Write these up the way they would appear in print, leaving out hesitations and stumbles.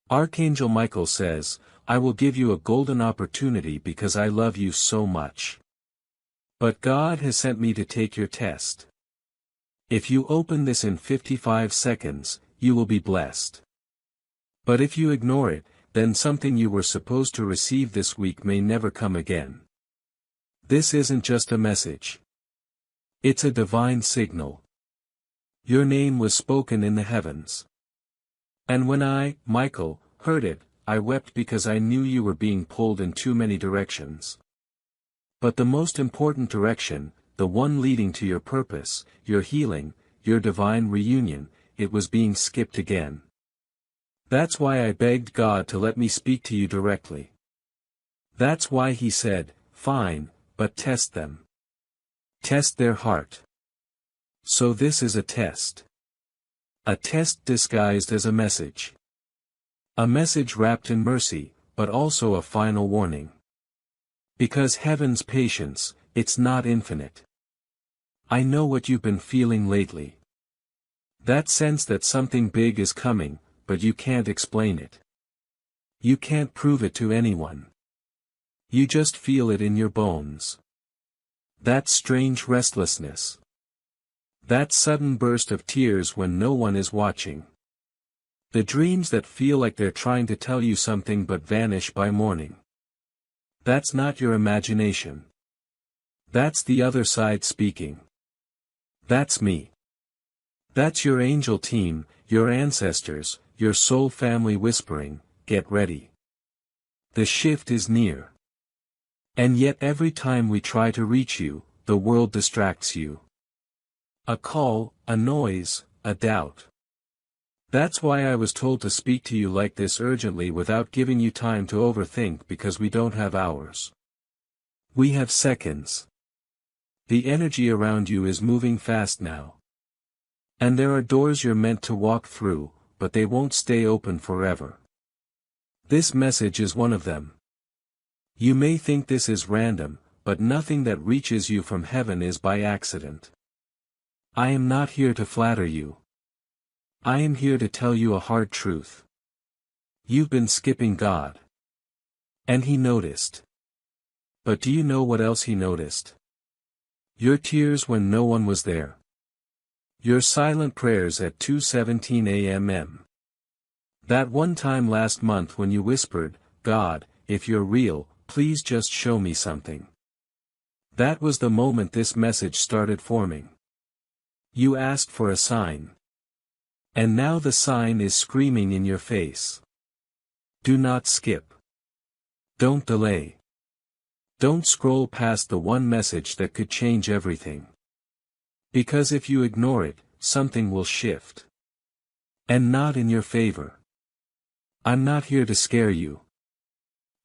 Archangel Michael says, I will give you a golden opportunity because I love you so much. But God has sent me to take your test. If you open this in 55 seconds, you will be blessed. But if you ignore it, then something you were supposed to receive this week may never come again. This isn't just a message. It's a divine signal. Your name was spoken in the heavens. And when I, Michael, heard it, I wept because I knew you were being pulled in too many directions. But the most important direction, the one leading to your purpose, your healing, your divine reunion, it was being skipped again. That's why I begged God to let me speak to you directly. That's why He said, fine, but test them. Test their heart. So this is a test. A test disguised as a message. A message wrapped in mercy, but also a final warning. Because heaven's patience, it's not infinite. I know what you've been feeling lately. That sense that something big is coming, but you can't explain it. You can't prove it to anyone. You just feel it in your bones. That strange restlessness. That sudden burst of tears when no one is watching. The dreams that feel like they're trying to tell you something but vanish by morning. That's not your imagination. That's the other side speaking. That's me. That's your angel team, your ancestors, your soul family whispering, get ready. The shift is near. And yet every time we try to reach you, the world distracts you. A call, a noise, a doubt. That's why I was told to speak to you like this urgently without giving you time to overthink, because we don't have hours. We have seconds. The energy around you is moving fast now. And there are doors you're meant to walk through, but they won't stay open forever. This message is one of them. You may think this is random, but nothing that reaches you from heaven is by accident. I am not here to flatter you. I am here to tell you a hard truth. You've been skipping God. And He noticed. But do you know what else He noticed? Your tears when no one was there. Your silent prayers at 2:17 a.m. That one time last month when you whispered, God, if you're real, please just show me something. That was the moment this message started forming. You asked for a sign. And now the sign is screaming in your face. Do not skip. Don't delay. Don't scroll past the one message that could change everything. Because if you ignore it, something will shift. And not in your favor. I'm not here to scare you.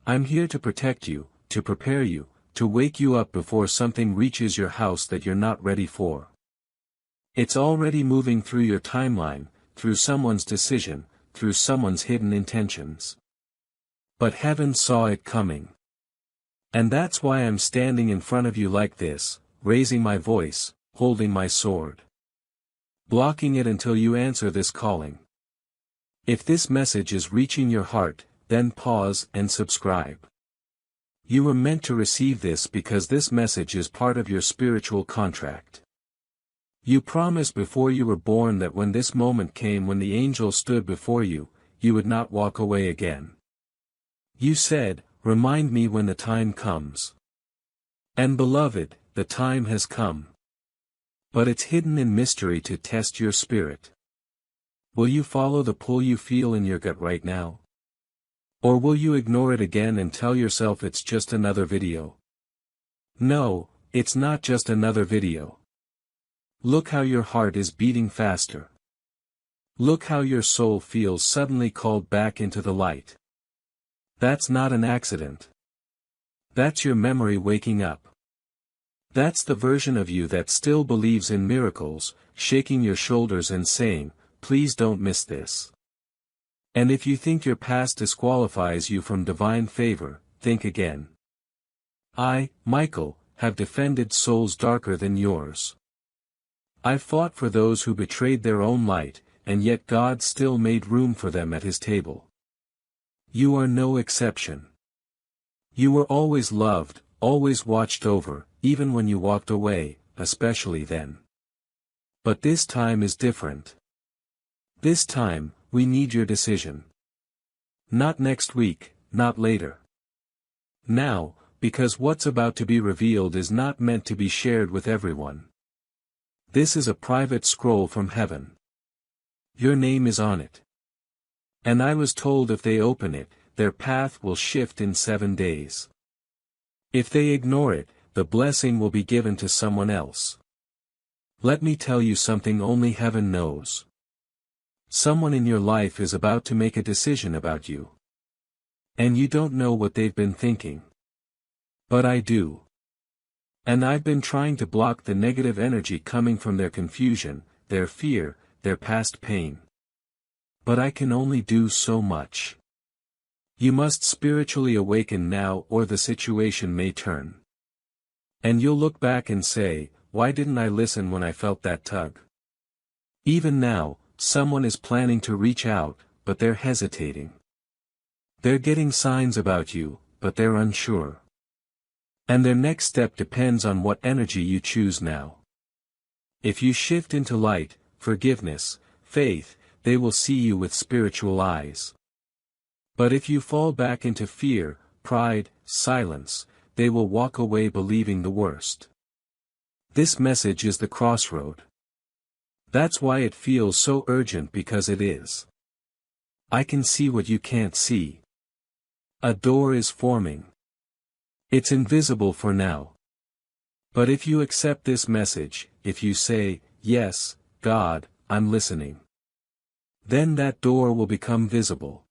I'm here to protect you, to prepare you, to wake you up before something reaches your house that you're not ready for. It's already moving through your timeline, through someone's decision, through someone's hidden intentions. But heaven saw it coming. And that's why I'm standing in front of you like this, raising my voice, holding my sword. Blocking it until you answer this calling. If this message is reaching your heart, then pause and subscribe. You were meant to receive this because this message is part of your spiritual contract. You promised before you were born that when this moment came, when the angel stood before you, you would not walk away again. You said, remind me when the time comes. And beloved, the time has come. But it's hidden in mystery to test your spirit. Will you follow the pull you feel in your gut right now? Or will you ignore it again and tell yourself it's just another video? No, it's not just another video. Look how your heart is beating faster. Look how your soul feels suddenly called back into the light. That's not an accident. That's your memory waking up. That's the version of you that still believes in miracles, shaking your shoulders and saying, please don't miss this. And if you think your past disqualifies you from divine favor, think again. I, Michael, have defended souls darker than yours. I've fought for those who betrayed their own light, and yet God still made room for them at His table. You are no exception. You were always loved, always watched over, even when you walked away, especially then. But this time is different. This time, we need your decision. Not next week, not later. Now, because what's about to be revealed is not meant to be shared with everyone. This is a private scroll from heaven. Your name is on it. And I was told if they open it, their path will shift in 7 days. If they ignore it, the blessing will be given to someone else. Let me tell you something only heaven knows. Someone in your life is about to make a decision about you. And you don't know what they've been thinking. But I do. And I've been trying to block the negative energy coming from their confusion, their fear, their past pain. But I can only do so much. You must spiritually awaken now or the situation may turn. And you'll look back and say, why didn't I listen when I felt that tug? Even now, someone is planning to reach out, but they're hesitating. They're getting signs about you, but they're unsure. And their next step depends on what energy you choose now. If you shift into light, forgiveness, faith, they will see you with spiritual eyes. But if you fall back into fear, pride, silence, they will walk away believing the worst. This message is the crossroad. That's why it feels so urgent, because it is. I can see what you can't see. A door is forming. It's invisible for now. But if you accept this message, if you say, yes, God, I'm listening, then that door will become visible.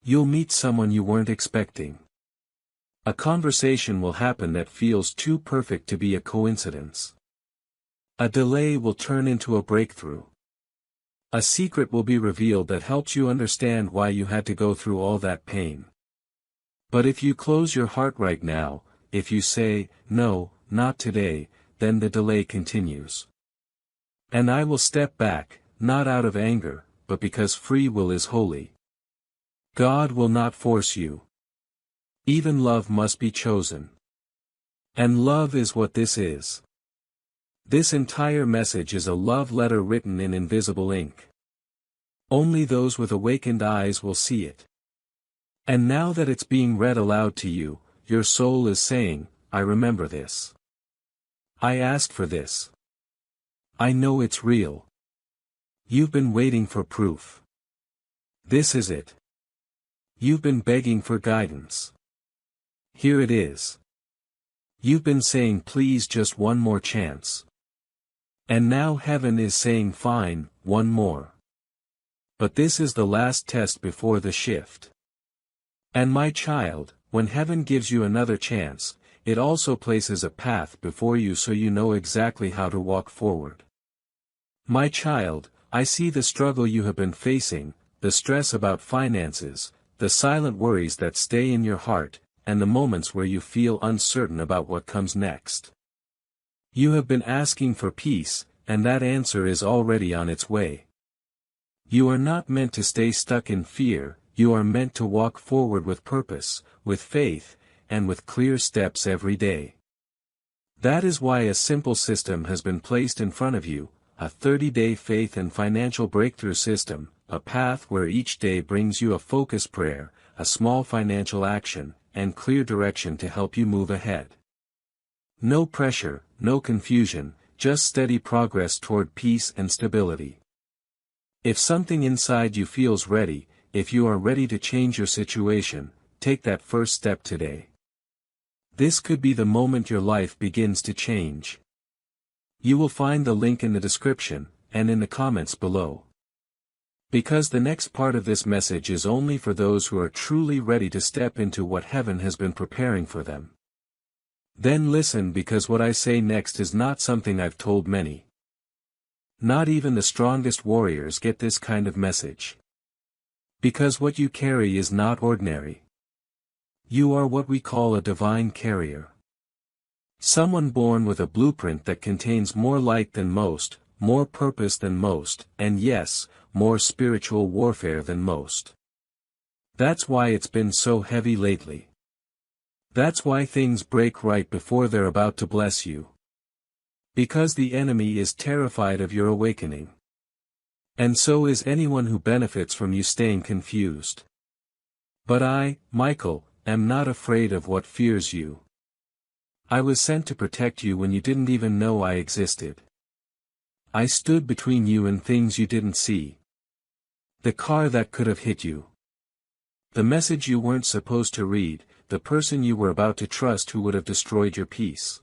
You'll meet someone you weren't expecting. A conversation will happen that feels too perfect to be a coincidence. A delay will turn into a breakthrough. A secret will be revealed that helps you understand why you had to go through all that pain. But if you close your heart right now, if you say, no, not today, then the delay continues. And I will step back, not out of anger, but because free will is holy. God will not force you. Even love must be chosen. And love is what this is. This entire message is a love letter written in invisible ink. Only those with awakened eyes will see it. And now that it's being read aloud to you, your soul is saying, I remember this. I asked for this. I know it's real. You've been waiting for proof. This is it. You've been begging for guidance. Here it is. You've been saying please, just one more chance. And now heaven is saying fine, one more. But this is the last test before the shift. And my child, when heaven gives you another chance, it also places a path before you so you know exactly how to walk forward. My child, I see the struggle you have been facing, the stress about finances, the silent worries that stay in your heart, and the moments where you feel uncertain about what comes next. You have been asking for peace, and that answer is already on its way. You are not meant to stay stuck in fear, you are meant to walk forward with purpose, with faith, and with clear steps every day. That is why a simple system has been placed in front of you, a 30-day faith and financial breakthrough system, a path where each day brings you a focused prayer, a small financial action, and clear direction to help you move ahead. No pressure, no confusion, just steady progress toward peace and stability. If something inside you feels ready, if you are ready to change your situation, take that first step today. This could be the moment your life begins to change. You will find the link in the description, and in the comments below. Because the next part of this message is only for those who are truly ready to step into what heaven has been preparing for them. Then listen, because what I say next is not something I've told many. Not even the strongest warriors get this kind of message. Because what you carry is not ordinary. You are what we call a divine carrier. Someone born with a blueprint that contains more light than most, more purpose than most, and yes, more spiritual warfare than most. That's why it's been so heavy lately. That's why things break right before they're about to bless you. Because the enemy is terrified of your awakening. And so is anyone who benefits from you staying confused. But I, Michael, am not afraid of what fears you. I was sent to protect you when you didn't even know I existed. I stood between you and things you didn't see. The car that could have hit you. The message you weren't supposed to read, the person you were about to trust who would have destroyed your peace.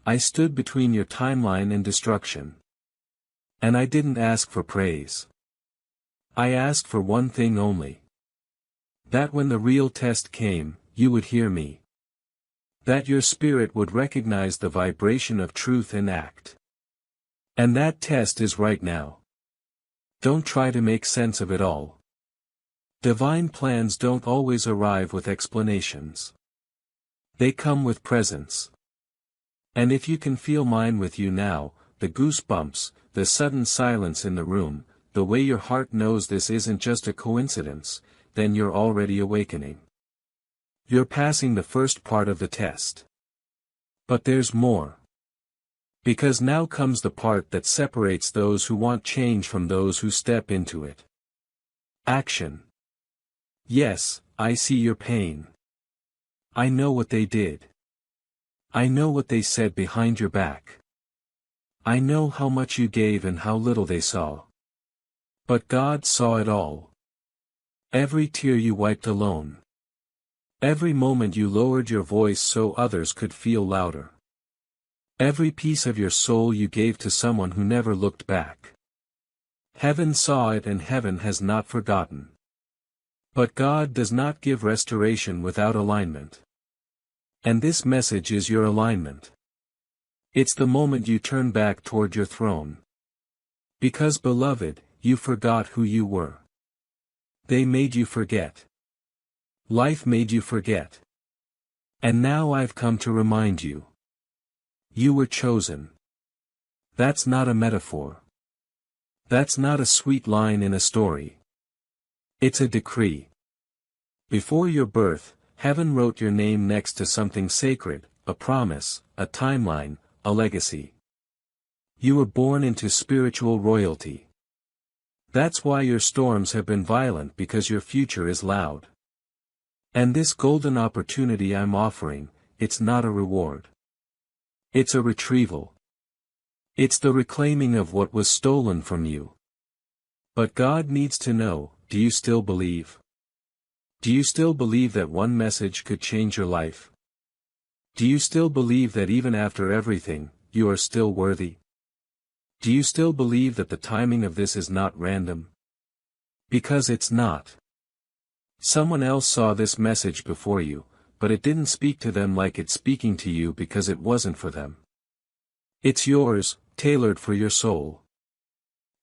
I stood between your timeline and destruction. And I didn't ask for praise. I asked for one thing only. That when the real test came, you would hear me. That your spirit would recognize the vibration of truth and act. And that test is right now. Don't try to make sense of it all. Divine plans don't always arrive with explanations. They come with presence. And if you can feel mine with you now, the goosebumps, the sudden silence in the room, the way your heart knows this isn't just a coincidence, then you're already awakening. You're passing the first part of the test. But there's more. Because now comes the part that separates those who want change from those who step into it. Action. Yes, I see your pain. I know what they did. I know what they said behind your back. I know how much you gave and how little they saw. But God saw it all. Every tear you wiped alone. Every moment you lowered your voice so others could feel louder. Every piece of your soul you gave to someone who never looked back. Heaven saw it and heaven has not forgotten. But God does not give restoration without alignment. And this message is your alignment. It's the moment you turn back toward your throne. Because beloved, you forgot who you were. They made you forget. Life made you forget. And now I've come to remind you. You were chosen. That's not a metaphor. That's not a sweet line in a story. It's a decree. Before your birth, heaven wrote your name next to something sacred, a promise, a timeline, a legacy. You were born into spiritual royalty. That's why your storms have been violent, because your future is loud. And this golden opportunity I'm offering, it's not a reward. It's a retrieval. It's the reclaiming of what was stolen from you. But God needs to know, do you still believe? Do you still believe that one message could change your life? Do you still believe that even after everything, you are still worthy? Do you still believe that the timing of this is not random? Because it's not. Someone else saw this message before you, but it didn't speak to them like it's speaking to you because it wasn't for them. It's yours, tailored for your soul.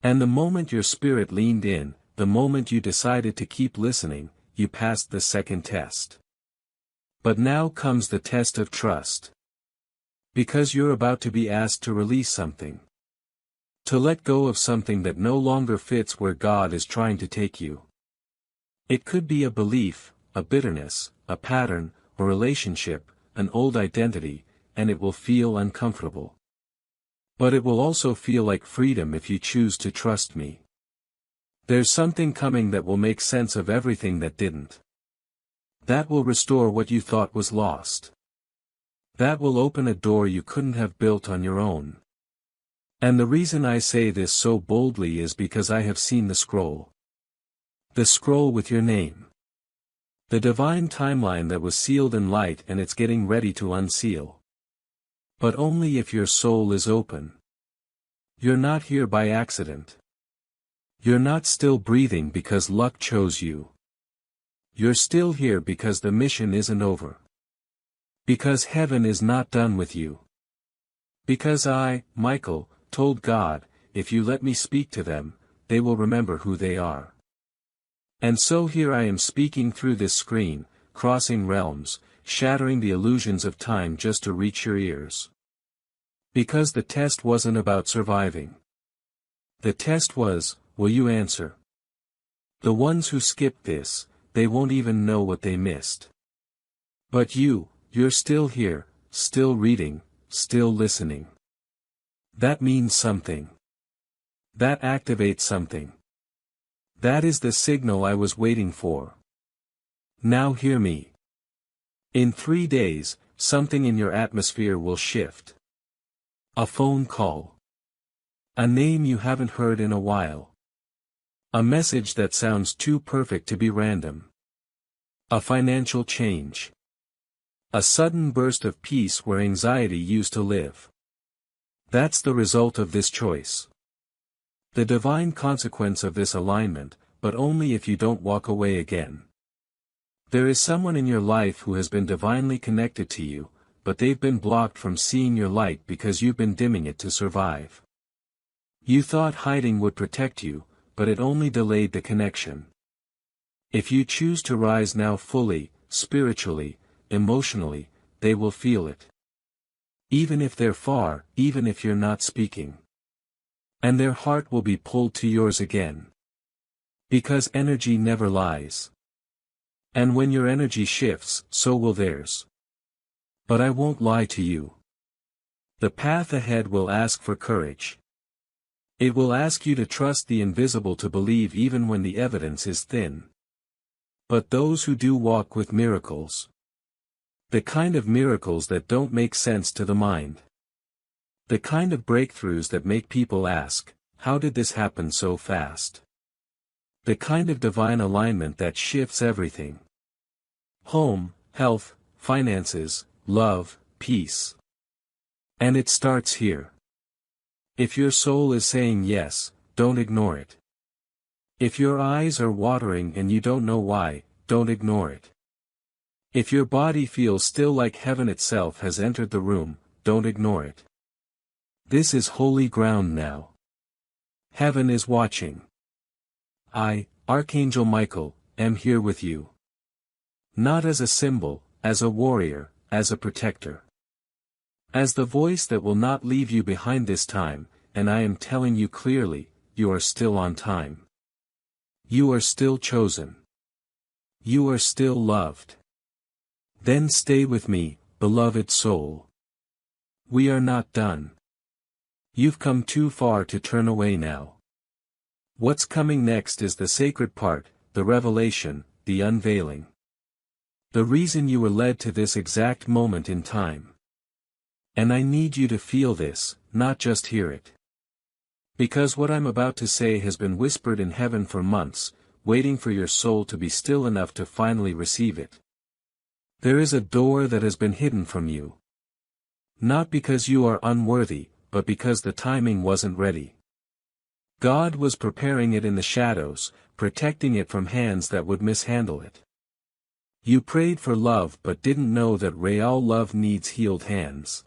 And the moment your spirit leaned in, the moment you decided to keep listening, you passed the second test. But now comes the test of trust. Because you're about to be asked to release something. To let go of something that no longer fits where God is trying to take you. It could be a belief, a bitterness, a pattern, a relationship, an old identity, and it will feel uncomfortable. But it will also feel like freedom if you choose to trust me. There's something coming that will make sense of everything that didn't. That will restore what you thought was lost. That will open a door you couldn't have built on your own. And the reason I say this so boldly is because I have seen the scroll. The scroll with your name. The divine timeline that was sealed in light, and it's getting ready to unseal. But only if your soul is open. You're not here by accident. You're not still breathing because luck chose you. You're still here because the mission isn't over. Because heaven is not done with you. Because I, Michael, told God, if you let me speak to them, they will remember who they are. And so here I am speaking through this screen, crossing realms, shattering the illusions of time just to reach your ears. Because the test wasn't about surviving. The test was, will you answer? The ones who skipped this, they won't even know what they missed. But you're still here, still reading, still listening. That means something. That activates something. That is the signal I was waiting for. Now hear me. In 3 days, something in your atmosphere will shift. A phone call. A name you haven't heard in a while. A message that sounds too perfect to be random. A financial change. A sudden burst of peace where anxiety used to live. That's the result of this choice. The divine consequence of this alignment, but only if you don't walk away again. There is someone in your life who has been divinely connected to you, but they've been blocked from seeing your light because you've been dimming it to survive. You thought hiding would protect you, but it only delayed the connection. If you choose to rise now fully, spiritually, emotionally, they will feel it. Even if they're far, even if you're not speaking. And their heart will be pulled to yours again. Because energy never lies. And when your energy shifts, so will theirs. But I won't lie to you. The path ahead will ask for courage. It will ask you to trust the invisible, to believe even when the evidence is thin. But those who do walk with miracles. The kind of miracles that don't make sense to the mind. The kind of breakthroughs that make people ask, how did this happen so fast? The kind of divine alignment that shifts everything. Home, health, finances, love, peace. And it starts here. If your soul is saying yes, don't ignore it. If your eyes are watering and you don't know why, don't ignore it. If your body feels still like heaven itself has entered the room, don't ignore it. This is holy ground now. Heaven is watching. I, Archangel Michael, am here with you. Not as a symbol, as a warrior, as a protector. As the voice that will not leave you behind this time, and I am telling you clearly, you are still on time. You are still chosen. You are still loved. Then stay with me, beloved soul. We are not done. You've come too far to turn away now. What's coming next is the sacred part, the revelation, the unveiling. The reason you were led to this exact moment in time. And I need you to feel this, not just hear it. Because what I'm about to say has been whispered in heaven for months, waiting for your soul to be still enough to finally receive it. There is a door that has been hidden from you. Not because you are unworthy, but because the timing wasn't ready. God was preparing it in the shadows, protecting it from hands that would mishandle it. You prayed for love but didn't know that real love needs healed hands.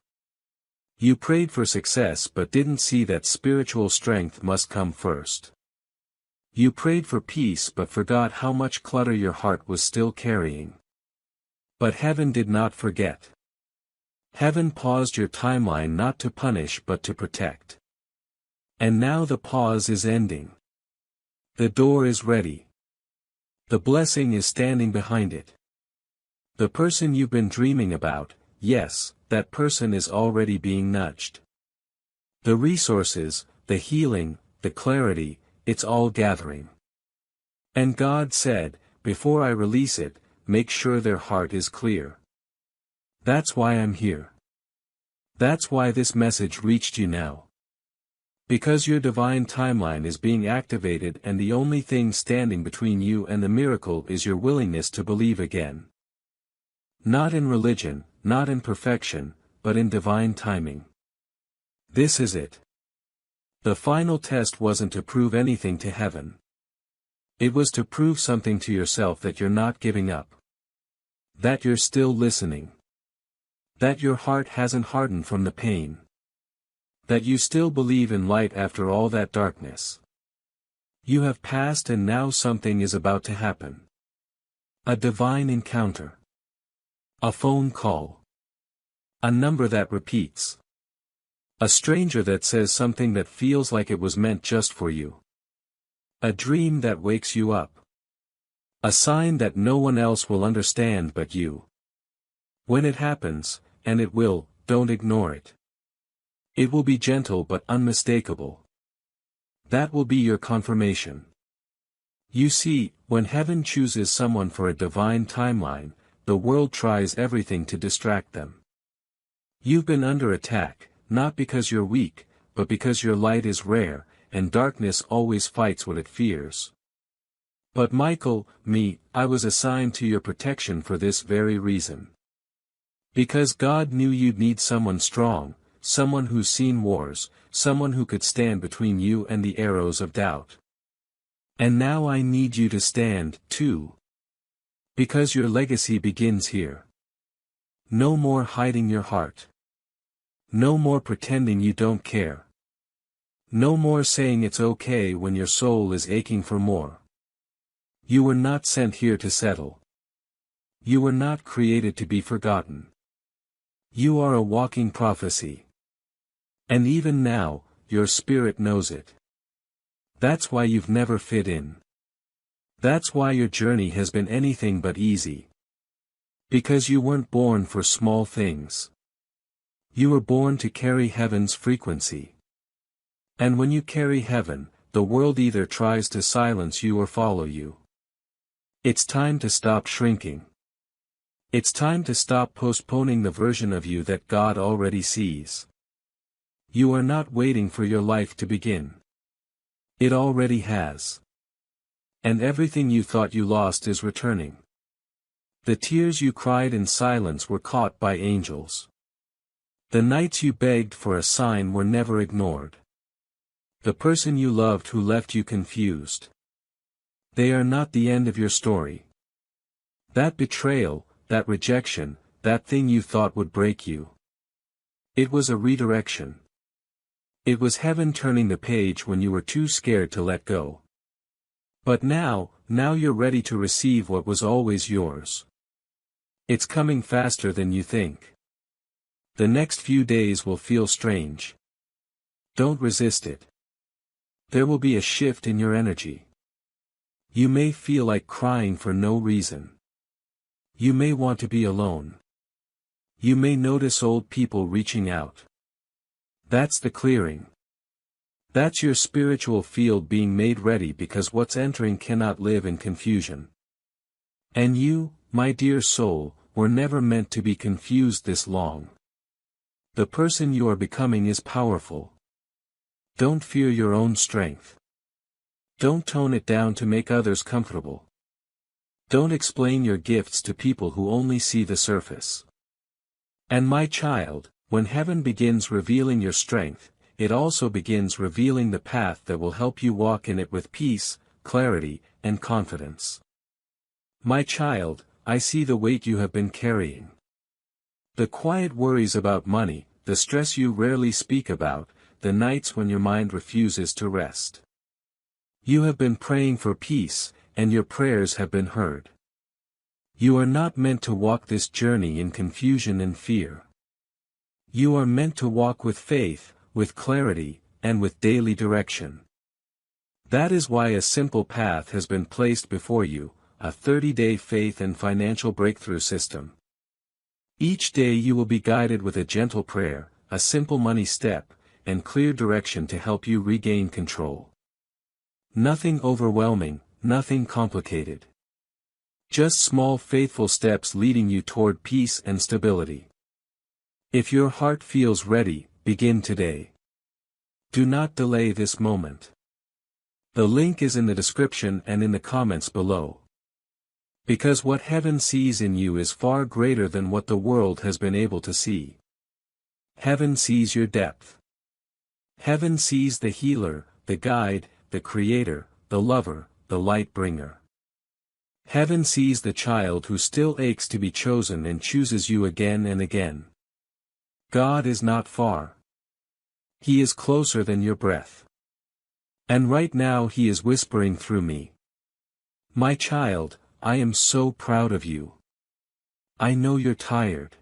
You prayed for success but didn't see that spiritual strength must come first. You prayed for peace but forgot how much clutter your heart was still carrying. But heaven did not forget. Heaven paused your timeline not to punish but to protect. And now the pause is ending. The door is ready. The blessing is standing behind it. The person you've been dreaming about, yes, that person is already being nudged. The resources, the healing, the clarity, it's all gathering. And God said, before I release it, make sure their heart is clear. That's why I'm here. That's why this message reached you now. Because your divine timeline is being activated and the only thing standing between you and the miracle is your willingness to believe again. Not in religion, not in perfection, but in divine timing. This is it. The final test wasn't to prove anything to heaven. It was to prove something to yourself, that you're not giving up. That you're still listening. That your heart hasn't hardened from the pain. That you still believe in light after all that darkness. You have passed and now something is about to happen. A divine encounter. A phone call. A number that repeats. A stranger that says something that feels like it was meant just for you. A dream that wakes you up. A sign that no one else will understand but you. When it happens, and it will, don't ignore it. It will be gentle but unmistakable. That will be your confirmation. You see, when heaven chooses someone for a divine timeline, the world tries everything to distract them. You've been under attack, not because you're weak, but because your light is rare, and darkness always fights what it fears. But Michael, I was assigned to your protection for this very reason. Because God knew you'd need someone strong, someone who's seen wars, someone who could stand between you and the arrows of doubt. And now I need you to stand, too. Because your legacy begins here. No more hiding your heart. No more pretending you don't care. No more saying it's okay when your soul is aching for more. You were not sent here to settle. You were not created to be forgotten. You are a walking prophecy. And even now, your spirit knows it. That's why you've never fit in. That's why your journey has been anything but easy. Because you weren't born for small things. You were born to carry heaven's frequency. And when you carry heaven, the world either tries to silence you or follow you. It's time to stop shrinking. It's time to stop postponing the version of you that God already sees. You are not waiting for your life to begin. It already has. And everything you thought you lost is returning. The tears you cried in silence were caught by angels. The nights you begged for a sign were never ignored. The person you loved who left you confused. They are not the end of your story. That betrayal, that rejection, that thing you thought would break you. It was a redirection. It was heaven turning the page when you were too scared to let go. But now you're ready to receive what was always yours. It's coming faster than you think. The next few days will feel strange. Don't resist it. There will be a shift in your energy. You may feel like crying for no reason. You may want to be alone. You may notice old people reaching out. That's the clearing. That's your spiritual field being made ready because what's entering cannot live in confusion. And you, my dear soul, were never meant to be confused this long. The person you are becoming is powerful. Don't fear your own strength. Don't tone it down to make others comfortable. Don't explain your gifts to people who only see the surface. And my child, when heaven begins revealing your strength, it also begins revealing the path that will help you walk in it with peace, clarity, and confidence. My child, I see the weight you have been carrying. The quiet worries about money, the stress you rarely speak about, the nights when your mind refuses to rest. You have been praying for peace, and your prayers have been heard. You are not meant to walk this journey in confusion and fear. You are meant to walk with faith, with clarity, and with daily direction. That is why a simple path has been placed before you, a 30-day faith and financial breakthrough system. Each day you will be guided with a gentle prayer, a simple money step, and clear direction to help you regain control. Nothing overwhelming, nothing complicated. Just small faithful steps leading you toward peace and stability. If your heart feels ready, begin today. Do not delay this moment. The link is in the description and in the comments below. Because what heaven sees in you is far greater than what the world has been able to see. Heaven sees your depth. Heaven sees the healer, the guide, the creator, the lover, the light bringer. Heaven sees the child who still aches to be chosen and chooses you again and again. God is not far. He is closer than your breath. And right now He is whispering through me. My child, I am so proud of you. I know you're tired.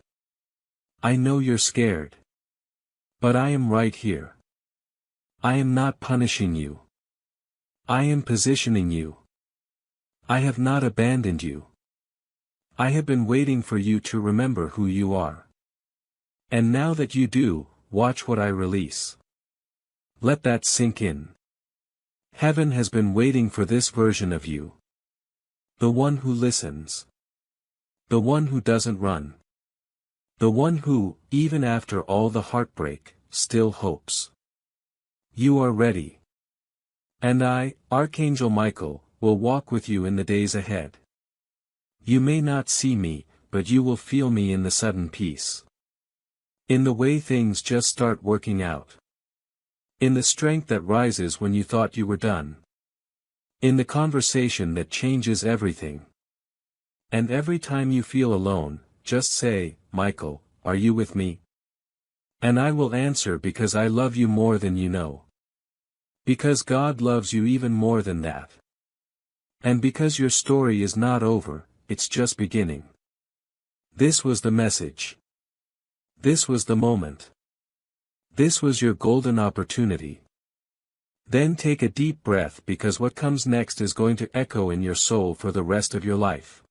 I know you're scared. But I am right here. I am not punishing you. I am positioning you. I have not abandoned you. I have been waiting for you to remember who you are. And now that you do, watch what I release. Let that sink in. Heaven has been waiting for this version of you. The one who listens. The one who doesn't run. The one who, even after all the heartbreak, still hopes. You are ready. And I, Archangel Michael, will walk with you in the days ahead. You may not see me, but you will feel me in the sudden peace. In the way things just start working out. In the strength that rises when you thought you were done. In the conversation that changes everything. And every time you feel alone, just say, Michael, are you with me? And I will answer because I love you more than you know. Because God loves you even more than that. And because your story is not over, it's just beginning. This was the message. This was the moment. This was your golden opportunity. Then take a deep breath because what comes next is going to echo in your soul for the rest of your life.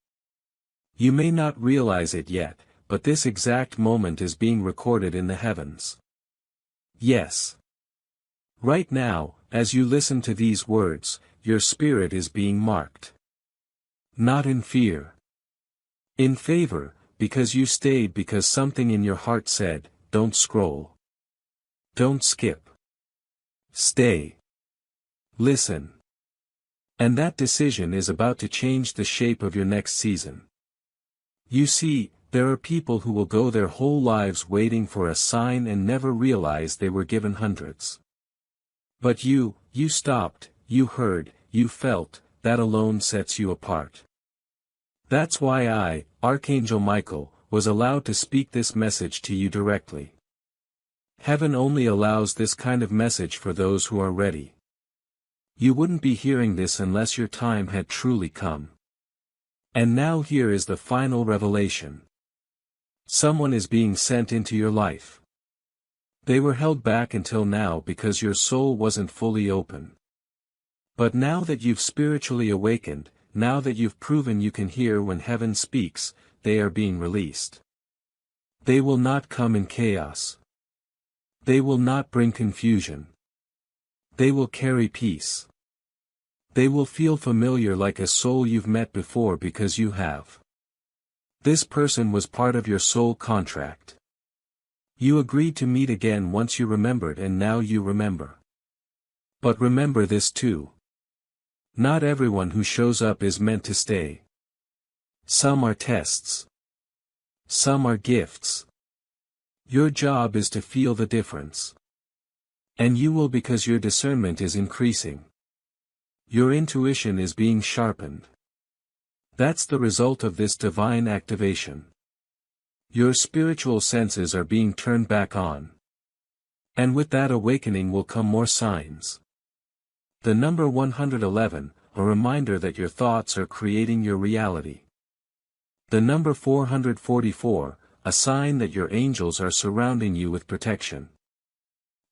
You may not realize it yet, but this exact moment is being recorded in the heavens. Yes. Right now, as you listen to these words, your spirit is being marked. Not in fear. In favor, because you stayed because something in your heart said, don't scroll. Don't skip. Stay. Listen. And that decision is about to change the shape of your next season. You see, there are people who will go their whole lives waiting for a sign and never realize they were given hundreds. But you stopped, you heard, you felt, that alone sets you apart. That's why I, Archangel Michael, was allowed to speak this message to you directly. Heaven only allows this kind of message for those who are ready. You wouldn't be hearing this unless your time had truly come. And now here is the final revelation. Someone is being sent into your life. They were held back until now because your soul wasn't fully open. But now that you've spiritually awakened, now that you've proven you can hear when heaven speaks, they are being released. They will not come in chaos. They will not bring confusion. They will carry peace. They will feel familiar like a soul you've met before because you have. This person was part of your soul contract. You agreed to meet again once you remembered and now you remember. But remember this too. Not everyone who shows up is meant to stay. Some are tests. Some are gifts. Your job is to feel the difference. And you will because your discernment is increasing. Your intuition is being sharpened. That's the result of this divine activation. Your spiritual senses are being turned back on. And with that awakening will come more signs. The number 111, a reminder that your thoughts are creating your reality. The number 444, a sign that your angels are surrounding you with protection.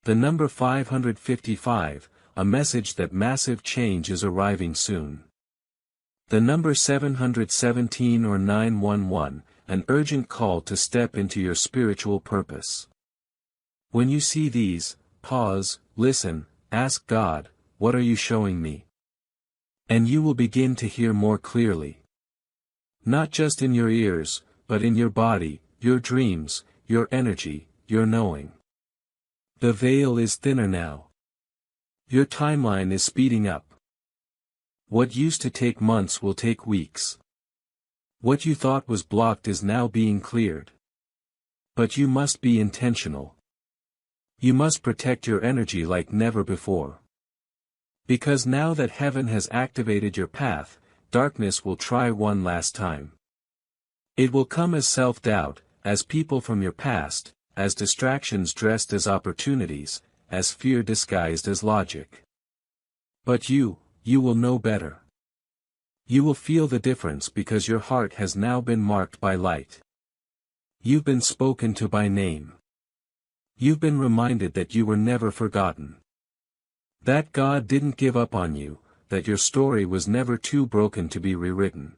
The number 555, a message that massive change is arriving soon. The number 717 or 911, an urgent call to step into your spiritual purpose. When you see these, pause, listen, ask God, what are you showing me? And you will begin to hear more clearly. Not just in your ears, but in your body, your dreams, your energy, your knowing. The veil is thinner now. Your timeline is speeding up. What used to take months will take weeks. What you thought was blocked is now being cleared. But you must be intentional. You must protect your energy like never before. Because now that heaven has activated your path, darkness will try one last time. It will come as self-doubt, as people from your past, as distractions dressed as opportunities, as fear disguised as logic. But you will know better. You will feel the difference because your heart has now been marked by light. You've been spoken to by name. You've been reminded that you were never forgotten. That God didn't give up on you, that your story was never too broken to be rewritten.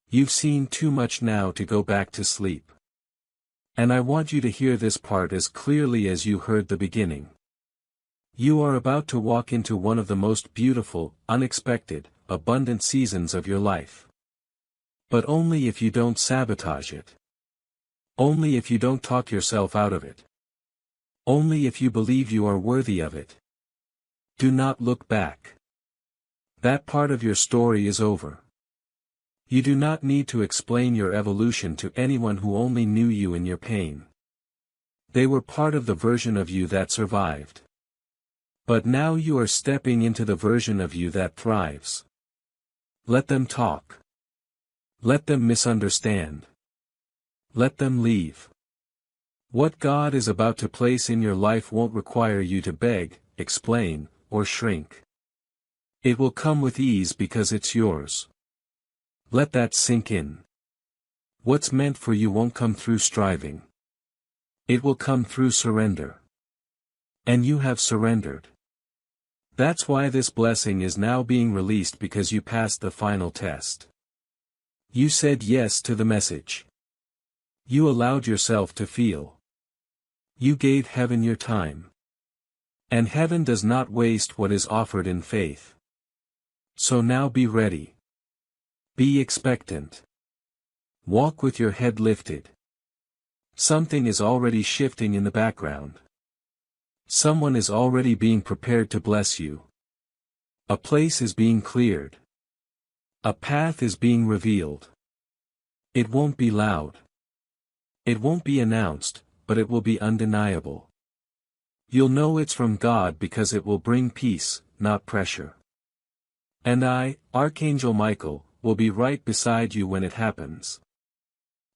You've seen too much now to go back to sleep. And I want you to hear this part as clearly as you heard the beginning. You are about to walk into one of the most beautiful, unexpected, abundant seasons of your life. But only if you don't sabotage it. Only if you don't talk yourself out of it. Only if you believe you are worthy of it. Do not look back. That part of your story is over. You do not need to explain your evolution to anyone who only knew you in your pain. They were part of the version of you that survived. But now you are stepping into the version of you that thrives. Let them talk. Let them misunderstand. Let them leave. What God is about to place in your life won't require you to beg, explain, or shrink. It will come with ease because it's yours. Let that sink in. What's meant for you won't come through striving. It will come through surrender. And you have surrendered. That's why this blessing is now being released, because you passed the final test. You said yes to the message. You allowed yourself to feel. You gave heaven your time. And heaven does not waste what is offered in faith. So now be ready. Be expectant. Walk with your head lifted. Something is already shifting in the background. Someone is already being prepared to bless you. A place is being cleared. A path is being revealed. It won't be loud. It won't be announced, but it will be undeniable. You'll know it's from God because it will bring peace, not pressure. And I, Archangel Michael, will be right beside you when it happens.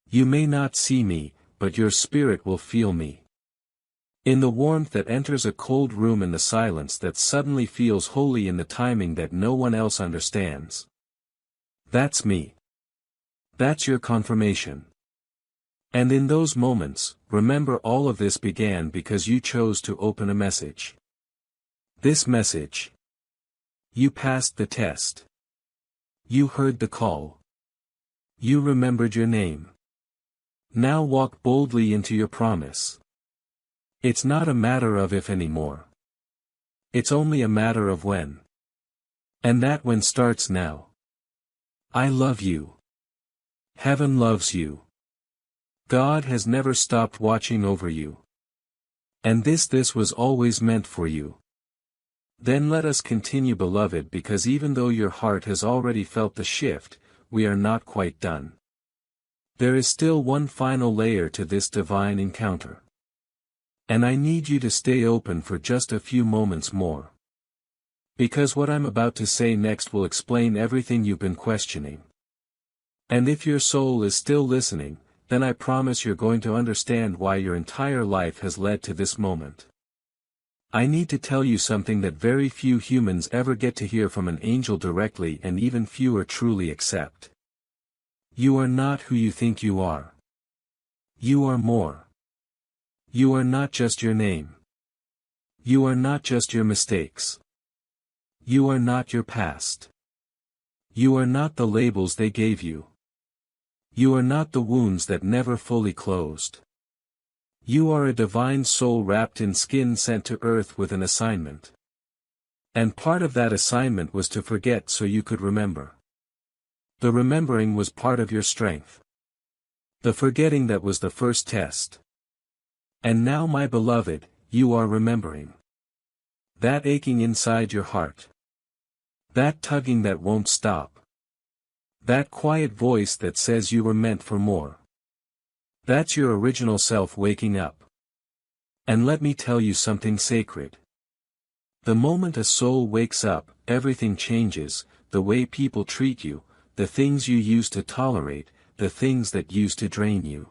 You may not see me, but your spirit will feel me. In the warmth that enters a cold room, in the silence that suddenly feels holy, in the timing that no one else understands. That's me. That's your confirmation. And in those moments, remember all of this began because you chose to open a message. This message. You passed the test. You heard the call. You remembered your name. Now walk boldly into your promise. It's not a matter of if anymore. It's only a matter of when. And that when starts now. I love you. Heaven loves you. God has never stopped watching over you. And this was always meant for you. Then let us continue, beloved, because even though your heart has already felt the shift, we are not quite done. There is still one final layer to this divine encounter. And I need you to stay open for just a few moments more. Because what I'm about to say next will explain everything you've been questioning. And if your soul is still listening, then I promise you're going to understand why your entire life has led to this moment. I need to tell you something that very few humans ever get to hear from an angel directly, and even fewer truly accept. You are not who you think you are. You are more. You are not just your name. You are not just your mistakes. You are not your past. You are not the labels they gave you. You are not the wounds that never fully closed. You are a divine soul wrapped in skin, sent to earth with an assignment. And part of that assignment was to forget so you could remember. The remembering was part of your strength. The forgetting that was the first test. And now, my beloved, you are remembering. That aching inside your heart. That tugging that won't stop. That quiet voice that says you were meant for more. That's your original self waking up. And let me tell you something sacred. The moment a soul wakes up, everything changes, the way people treat you, the things you used to tolerate, the things that used to drain you.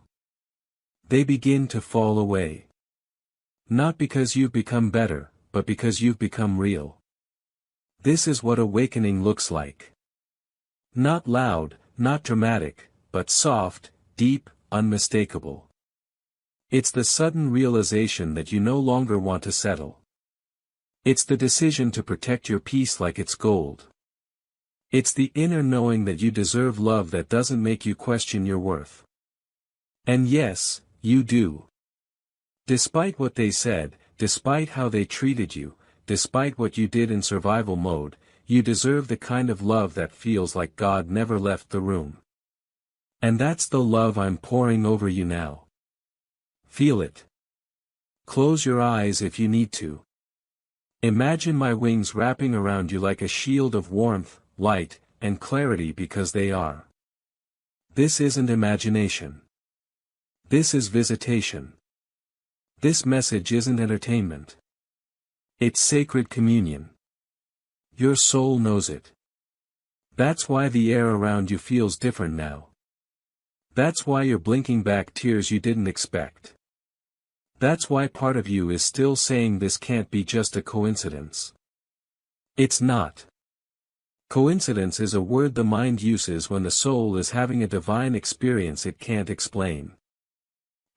They begin to fall away. Not because you've become better, but because you've become real. This is what awakening looks like. Not loud, not dramatic, but soft, deep, unmistakable. It's the sudden realization that you no longer want to settle. It's the decision to protect your peace like it's gold. It's the inner knowing that you deserve love that doesn't make you question your worth. And yes, you do. Despite what they said, despite how they treated you, despite what you did in survival mode, you deserve the kind of love that feels like God never left the room. And that's the love I'm pouring over you now. Feel it. Close your eyes if you need to. Imagine my wings wrapping around you like a shield of warmth, light, and clarity because they are. This isn't imagination. This is visitation. This message isn't entertainment. It's sacred communion. Your soul knows it. That's why the air around you feels different now. That's why you're blinking back tears you didn't expect. That's why part of you is still saying this can't be just a coincidence. It's not. Coincidence is a word the mind uses when the soul is having a divine experience it can't explain.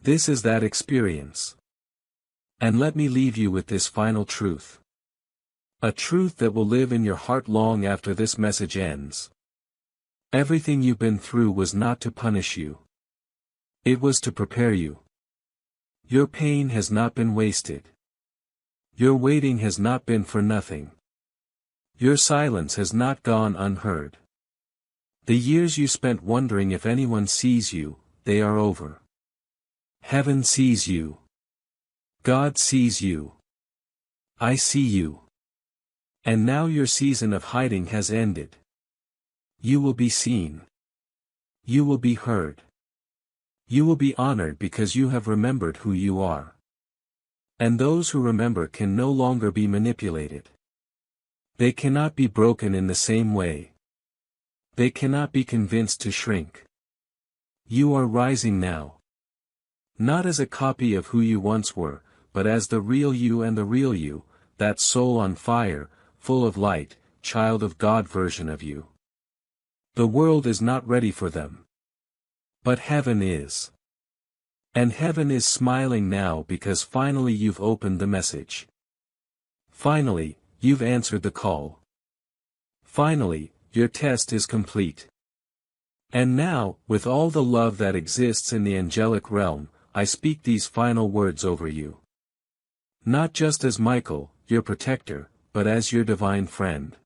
This is that experience. And let me leave you with this final truth. A truth that will live in your heart long after this message ends. Everything you've been through was not to punish you. It was to prepare you. Your pain has not been wasted. Your waiting has not been for nothing. Your silence has not gone unheard. The years you spent wondering if anyone sees you, they are over. Heaven sees you. God sees you. I see you. And now your season of hiding has ended. You will be seen. You will be heard. You will be honored because you have remembered who you are. And those who remember can no longer be manipulated. They cannot be broken in the same way. They cannot be convinced to shrink. You are rising now. Not as a copy of who you once were, but as the real you and the real you, that soul on fire, full of light, child of God version of you. The world is not ready for them. But heaven is. And heaven is smiling now because finally you've opened the message. Finally, you've answered the call. Finally, your test is complete. And now, with all the love that exists in the angelic realm, I speak these final words over you. Not just as Michael, your protector, but as your divine friend.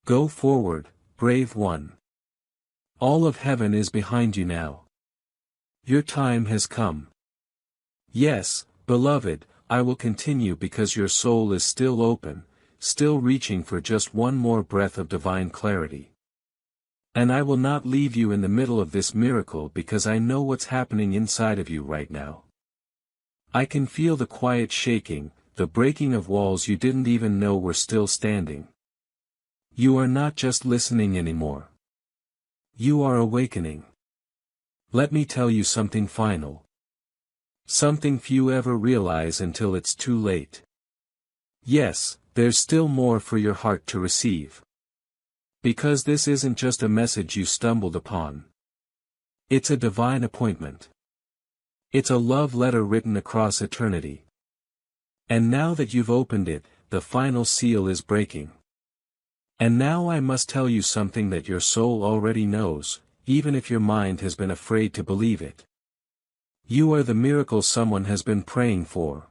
Go forward, brave one. All of heaven is behind you now. Your time has come. Yes, beloved, I will continue because your soul is still open, still reaching for just one more breath of divine clarity. And I will not leave you in the middle of this miracle because I know what's happening inside of you right now. I can feel the quiet shaking, the breaking of walls you didn't even know were still standing. You are not just listening anymore. You are awakening. Let me tell you something final. Something few ever realize until it's too late. Yes, there's still more for your heart to receive. Because this isn't just a message you stumbled upon. It's a divine appointment. It's a love letter written across eternity. And now that you've opened it, the final seal is breaking. And now I must tell you something that your soul already knows, even if your mind has been afraid to believe it. You are the miracle someone has been praying for.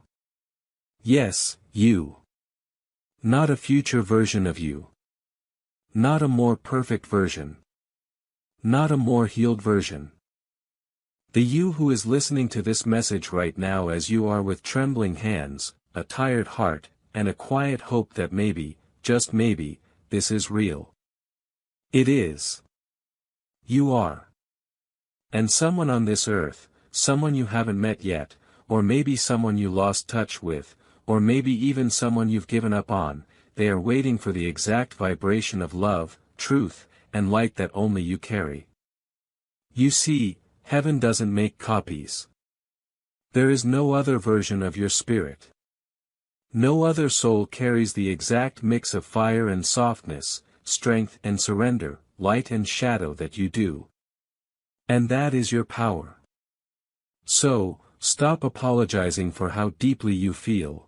Yes, you. Not a future version of you. Not a more perfect version. Not a more healed version. The you who is listening to this message right now as you are with trembling hands, a tired heart, and a quiet hope that maybe, just maybe, this is real. It is. You are. And someone on this earth, someone you haven't met yet, or maybe someone you lost touch with, or maybe even someone you've given up on, they are waiting for the exact vibration of love, truth, and light that only you carry. You see, heaven doesn't make copies. There is no other version of your spirit. No other soul carries the exact mix of fire and softness, strength and surrender, light and shadow that you do. And that is your power. So, stop apologizing for how deeply you feel.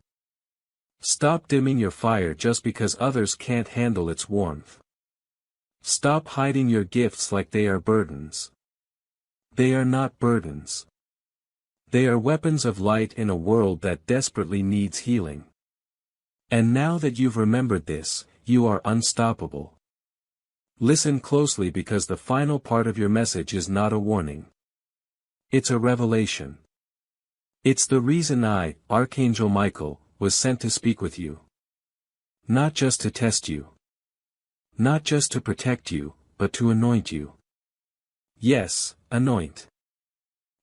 Stop dimming your fire just because others can't handle its warmth. Stop hiding your gifts like they are burdens. They are not burdens. They are weapons of light in a world that desperately needs healing. And now that you've remembered this, you are unstoppable. Listen closely because the final part of your message is not a warning. It's a revelation. It's the reason I, Archangel Michael, was sent to speak with you. Not just to test you. Not just to protect you, but to anoint you. Yes, anoint.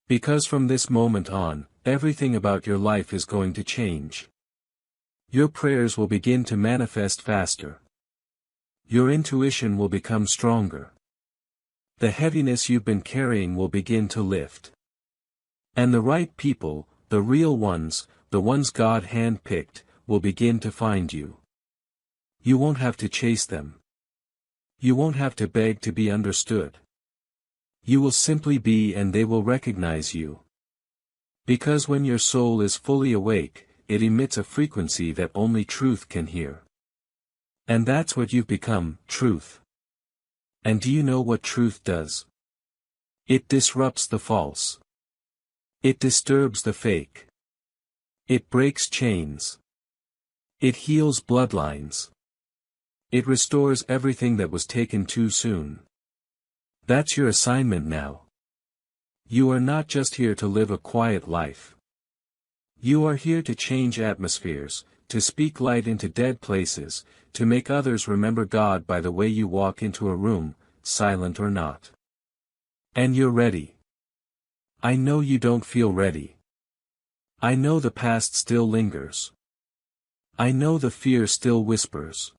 Because from this moment on, everything about your life is going to change. Your prayers will begin to manifest faster. Your intuition will become stronger. The heaviness you've been carrying will begin to lift. And the right people, the real ones, the ones God handpicked, will begin to find you. You won't have to chase them. You won't have to beg to be understood. You will simply be and they will recognize you. Because when your soul is fully awake, it emits a frequency that only truth can hear. And that's what you've become, truth. And do you know what truth does? It disrupts the false. It disturbs the fake. It breaks chains. It heals bloodlines. It restores everything that was taken too soon. That's your assignment now. You are not just here to live a quiet life. You are here to change atmospheres, to speak light into dead places, to make others remember God by the way you walk into a room, silent or not. And you're ready. I know you don't feel ready. I know the past still lingers. I know the fear still whispers.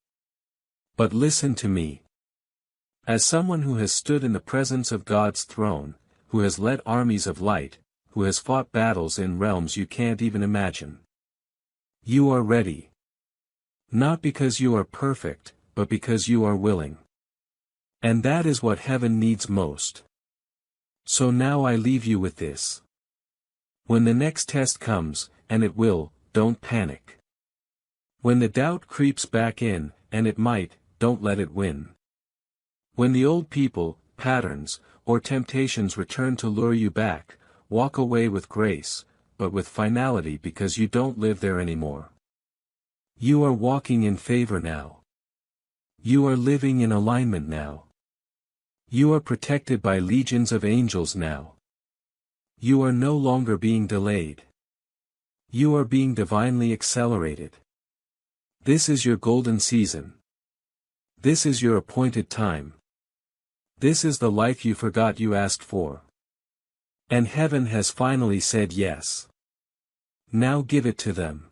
But listen to me. As someone who has stood in the presence of God's throne, who has led armies of light, who has fought battles in realms you can't even imagine. You are ready. Not because you are perfect, but because you are willing. And that is what heaven needs most. So now I leave you with this. When the next test comes, and it will, don't panic. When the doubt creeps back in, and it might, don't let it win. When the old people, patterns, or temptations return to lure you back, walk away with grace, but with finality because you don't live there anymore. You are walking in favor now. You are living in alignment now. You are protected by legions of angels now. You are no longer being delayed. You are being divinely accelerated. This is your golden season. This is your appointed time. This is the life you forgot you asked for. And heaven has finally said yes. Now give it to them.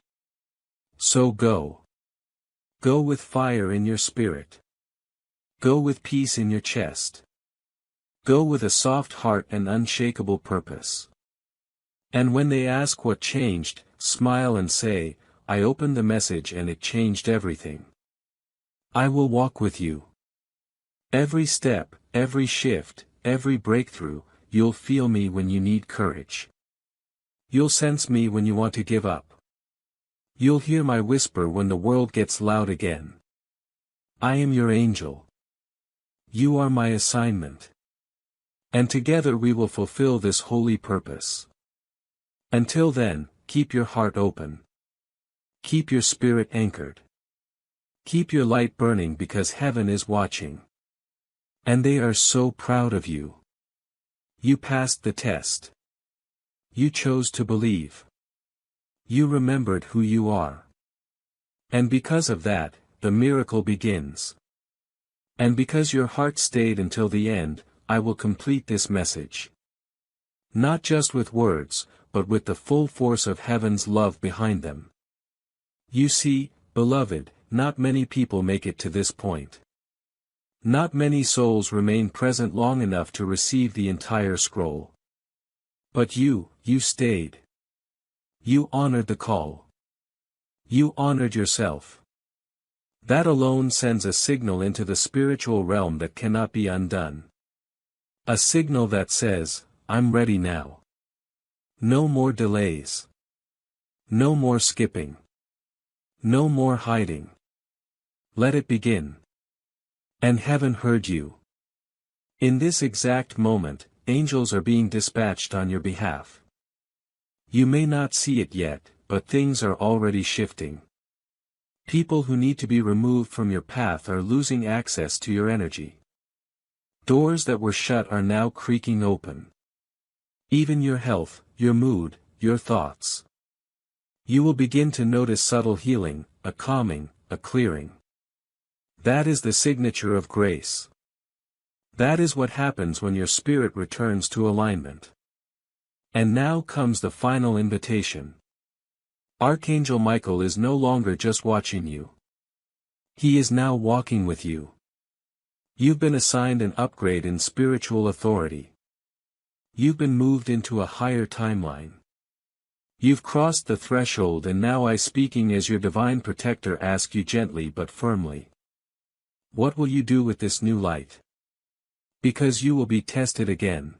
So go. Go with fire in your spirit. Go with peace in your chest. Go with a soft heart and unshakable purpose. And when they ask what changed, smile and say, I opened the message and it changed everything. I will walk with you. Every step, every shift, every breakthrough, you'll feel me when you need courage. You'll sense me when you want to give up. You'll hear my whisper when the world gets loud again. I am your angel. You are my assignment. And together we will fulfill this holy purpose. Until then, keep your heart open. Keep your spirit anchored. Keep your light burning because heaven is watching. And they are so proud of you. You passed the test. You chose to believe. You remembered who you are. And because of that, the miracle begins. And because your heart stayed until the end, I will complete this message. Not just with words, but with the full force of heaven's love behind them. You see, beloved, not many people make it to this point. Not many souls remain present long enough to receive the entire scroll. But you stayed. You honored the call. You honored yourself. That alone sends a signal into the spiritual realm that cannot be undone. A signal that says, I'm ready now. No more delays. No more skipping. No more hiding. Let it begin. And heaven heard you. In this exact moment, angels are being dispatched on your behalf. You may not see it yet, but things are already shifting. People who need to be removed from your path are losing access to your energy. Doors that were shut are now creaking open. Even your health, your mood, your thoughts. You will begin to notice subtle healing, a calming, a clearing. That is the signature of grace. That is what happens when your spirit returns to alignment. And now comes the final invitation. Archangel Michael is no longer just watching you. He is now walking with you. You've been assigned an upgrade in spiritual authority. You've been moved into a higher timeline. You've crossed the threshold, and now I, speaking as your divine protector, ask you gently but firmly. What will you do with this new light? Because you will be tested again.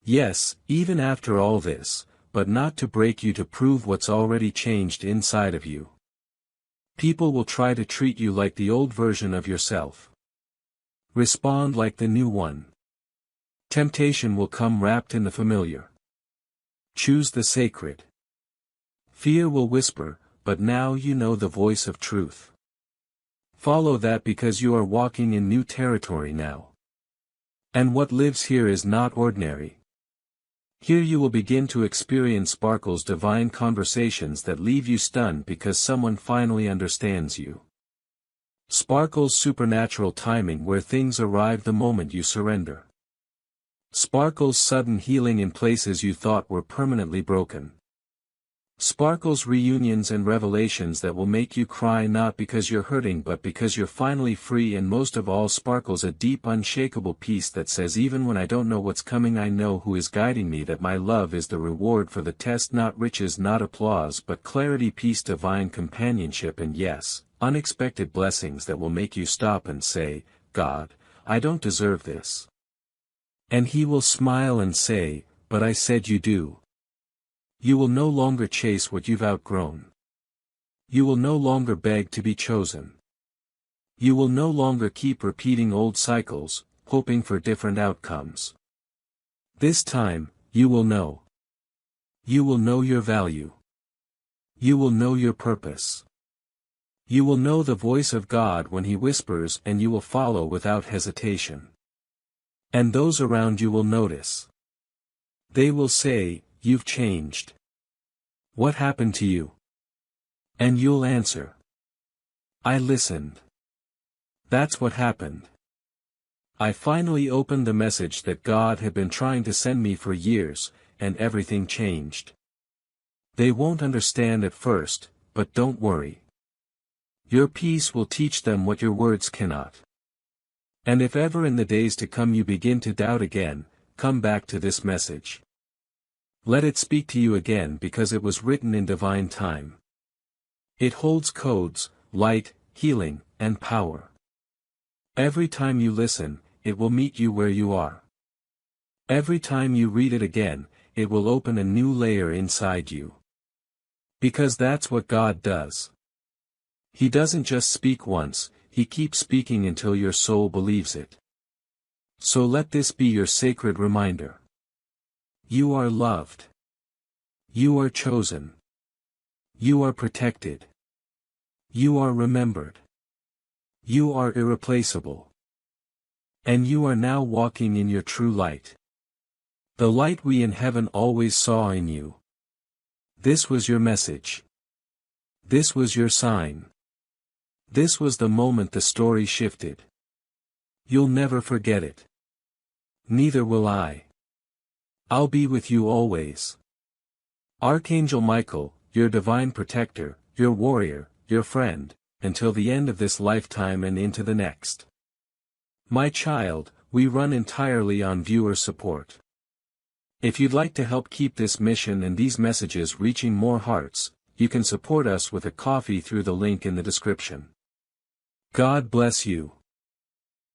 Yes, even after all this, but not to break you, to prove what's already changed inside of you. People will try to treat you like the old version of yourself. Respond like the new one. Temptation will come wrapped in the familiar. Choose the sacred. Fear will whisper, but now you know the voice of truth. Follow that, because you are walking in new territory now. And what lives here is not ordinary. Here you will begin to experience Sparkle's divine conversations that leave you stunned because someone finally understands you. Sparkle's supernatural timing, where things arrive the moment you surrender. Sparkle's sudden healing in places you thought were permanently broken. Sparkle's reunions and revelations that will make you cry, not because you're hurting but because you're finally free. And most of all, Sparkle's a deep, unshakable peace that says, even when I don't know what's coming, I know who is guiding me, that my love is the reward for the test, not riches, not applause, but clarity, peace, divine companionship, and yes, unexpected blessings that will make you stop and say, God, I don't deserve this. And He will smile and say, but I said you do. You will no longer chase what you've outgrown. You will no longer beg to be chosen. You will no longer keep repeating old cycles, hoping for different outcomes. This time, you will know. You will know your value. You will know your purpose. You will know the voice of God when He whispers, and you will follow without hesitation. And those around you will notice. They will say, you've changed. What happened to you? And you'll answer. I listened. That's what happened. I finally opened the message that God had been trying to send me for years, and everything changed. They won't understand at first, but don't worry. Your peace will teach them what your words cannot. And if ever in the days to come you begin to doubt again, come back to this message. Let it speak to you again, because it was written in divine time. It holds codes, light, healing, and power. Every time you listen, it will meet you where you are. Every time you read it again, it will open a new layer inside you. Because that's what God does. He doesn't just speak once, He keeps speaking until your soul believes it. So let this be your sacred reminder. You are loved. You are chosen. You are protected. You are remembered. You are irreplaceable. And you are now walking in your true light. The light we in heaven always saw in you. This was your message. This was your sign. This was the moment the story shifted. You'll never forget it. Neither will I. I'll be with you always. Archangel Michael, your divine protector, your warrior, your friend, until the end of this lifetime and into the next. My child, we run entirely on viewer support. If you'd like to help keep this mission and these messages reaching more hearts, you can support us with a coffee through the link in the description. God bless you.